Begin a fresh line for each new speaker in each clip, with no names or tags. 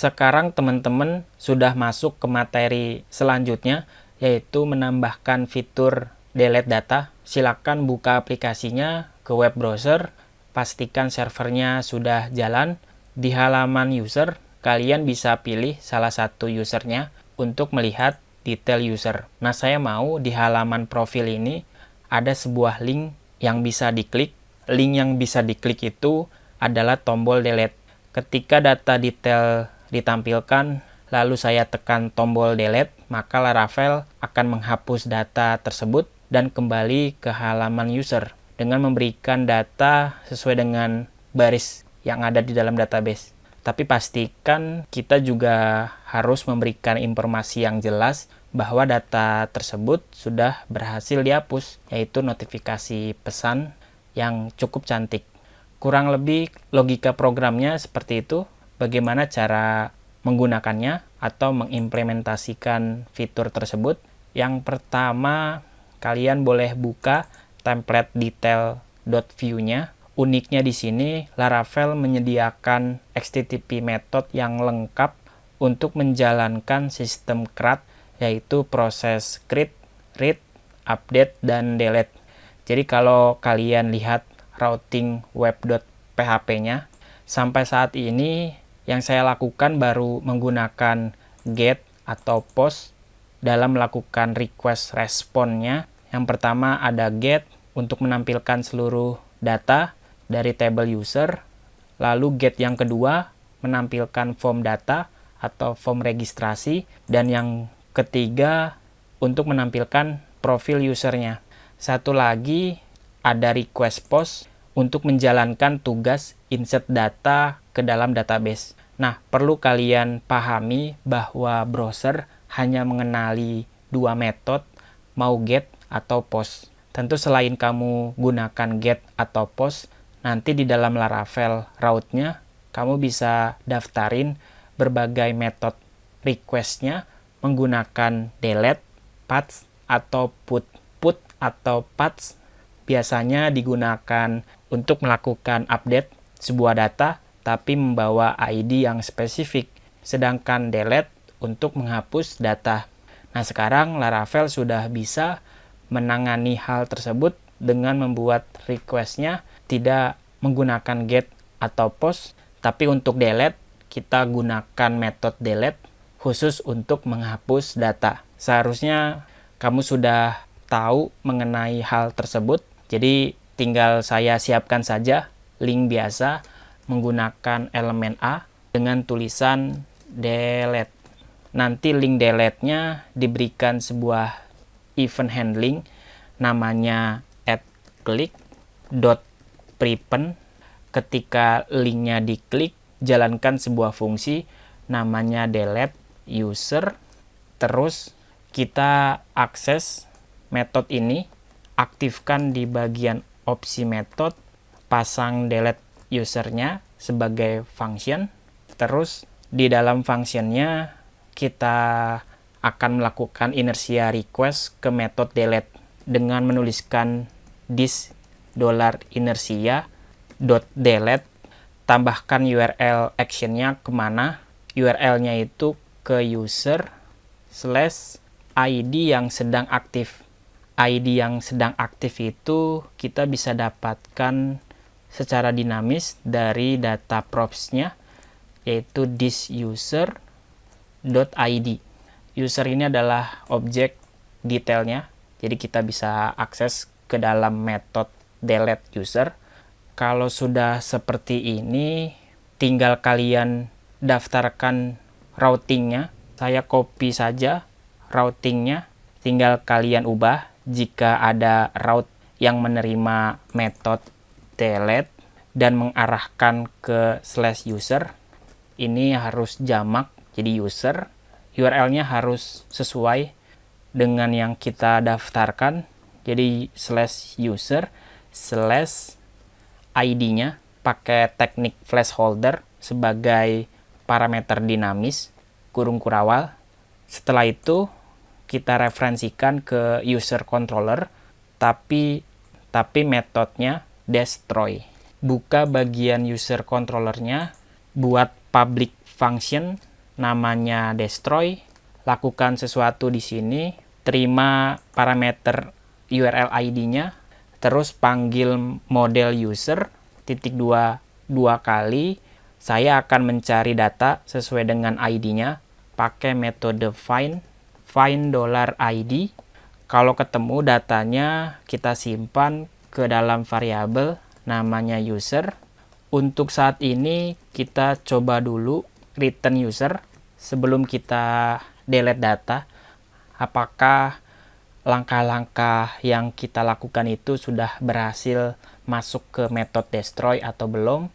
Sekarang teman-teman sudah masuk ke materi selanjutnya, yaitu menambahkan fitur delete data. Silakan buka aplikasinya ke web browser, pastikan servernya sudah jalan. Di halaman user, kalian bisa pilih salah satu usernya untuk melihat detail user. Nah, saya mau di halaman profil ini ada sebuah link yang bisa diklik. Link yang bisa diklik itu adalah tombol delete. Ketika data detail ditampilkan, lalu saya tekan tombol delete, maka Laravel akan menghapus data tersebut dan kembali ke halaman user dengan memberikan data sesuai dengan baris yang ada di dalam database. Tapi pastikan kita juga harus memberikan informasi yang jelas bahwa data tersebut sudah berhasil dihapus, yaitu notifikasi pesan yang cukup cantik. Kurang lebih logika programnya seperti itu. Bagaimana cara menggunakannya atau mengimplementasikan fitur tersebut? Yang pertama, kalian boleh buka template detail.view-nya. Uniknya di sini, Laravel menyediakan HTTP method yang lengkap untuk menjalankan sistem CRUD, yaitu proses create, read, update, dan delete. Jadi kalau kalian lihat routing web.php-nya, sampai saat ini yang saya lakukan baru menggunakan get atau post dalam melakukan request response-nya. Yang pertama ada get untuk menampilkan seluruh data dari table user. Lalu get yang kedua menampilkan form data atau form registrasi. Dan yang ketiga untuk menampilkan profil usernya. Satu lagi ada request post untuk menjalankan tugas insert data ke dalam database. Nah, perlu kalian pahami bahwa browser hanya mengenali dua metode, mau get atau post. Tentu selain kamu gunakan get atau post, nanti di dalam Laravel route-nya, kamu bisa daftarin berbagai metode request-nya menggunakan delete, patch, atau put. Put atau patch biasanya digunakan untuk melakukan update sebuah data tapi membawa ID yang spesifik, sedangkan delete untuk menghapus data. Nah, sekarang Laravel sudah bisa menangani hal tersebut dengan membuat request-nya tidak menggunakan get atau post, tapi untuk delete kita gunakan metode delete khusus untuk menghapus data. Seharusnya kamu sudah tahu mengenai hal tersebut, jadi tinggal saya siapkan saja link biasa menggunakan elemen A dengan tulisan delete. Nanti link delete-nya diberikan sebuah event handling namanya @click.prepend. Ketika linknya diklik, jalankan sebuah fungsi namanya delete user. Terus kita akses metode ini, aktifkan di bagian opsi metode, pasang delete usernya sebagai function. Terus di dalam functionnya kita akan melakukan inertia request ke metode delete dengan menuliskan this $inertia.delete, tambahkan URL actionnya kemana. URL-nya itu ke user /ID yang sedang aktif. ID yang sedang aktif itu kita bisa dapatkan secara dinamis dari data props-nya, yaitu this user.id. User ini adalah objek detailnya, jadi kita bisa akses ke dalam metode delete user. Kalau sudah seperti ini, tinggal kalian daftarkan routingnya. Saya copy saja routingnya, tinggal kalian ubah jika ada route yang menerima metode delete dan mengarahkan ke /user. Ini harus jamak, jadi user. URL-nya harus sesuai dengan yang kita daftarkan, jadi /user /ID-nya pakai teknik placeholder sebagai parameter dinamis kurung kurawal. Setelah itu kita referensikan ke user controller, tapi metodenya destroy. Buka bagian user controllernya, buat public function namanya destroy, lakukan sesuatu di sini, terima parameter URL ID-nya, terus panggil model user, dua kali, saya akan mencari data sesuai dengan ID-nya, pakai metode find $ID. Kalau ketemu datanya, kita simpan ke dalam variabel namanya user. Untuk saat ini, kita coba dulu return user sebelum kita delete data. Apakah langkah-langkah yang kita lakukan itu sudah berhasil masuk ke metode destroy atau belum.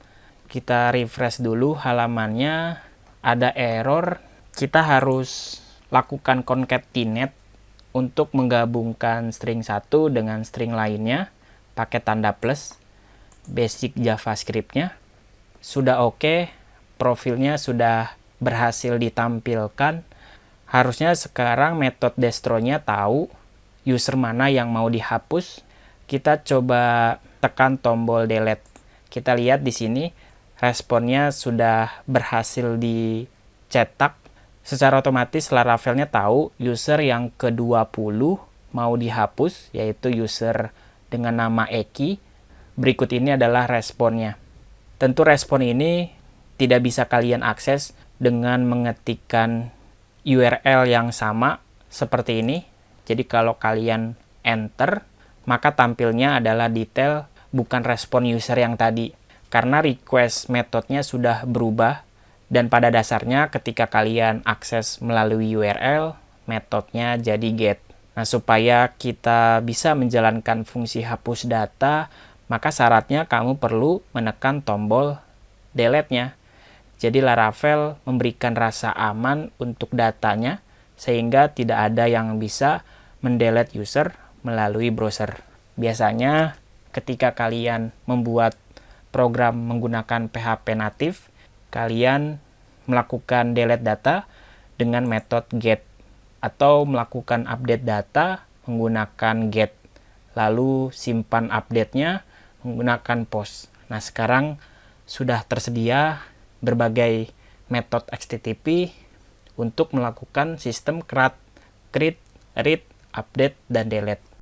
Kita refresh dulu halamannya, ada error, kita harus lakukan concatenate untuk menggabungkan string satu dengan string lainnya pakai tanda plus. Basic JavaScript-nya sudah oke, profilnya sudah berhasil ditampilkan. Harusnya sekarang metode destroy-nya tahu user mana yang mau dihapus. Kita coba tekan tombol delete. Kita lihat di sini responnya sudah berhasil dicetak. Secara otomatis Laravel-nya tahu user yang ke-20 mau dihapus, yaitu user dengan nama Eki. Berikut ini adalah responnya. Tentu respon ini tidak bisa kalian akses dengan mengetikkan URL yang sama seperti ini. Jadi kalau kalian enter, maka tampilnya adalah detail, bukan respon user yang tadi. Karena request metodenya sudah berubah, dan pada dasarnya ketika kalian akses melalui URL, metodenya jadi get. Nah, supaya kita bisa menjalankan fungsi hapus data, maka syaratnya kamu perlu menekan tombol delete-nya. Jadi Laravel memberikan rasa aman untuk datanya, sehingga tidak ada yang bisa mendelete user melalui browser. Biasanya ketika kalian membuat program menggunakan PHP native, kalian melakukan delete data dengan metode get, atau melakukan update data menggunakan get, lalu simpan update-nya menggunakan post. Nah, sekarang sudah tersedia berbagai metode HTTP untuk melakukan sistem create, read, update, dan delete.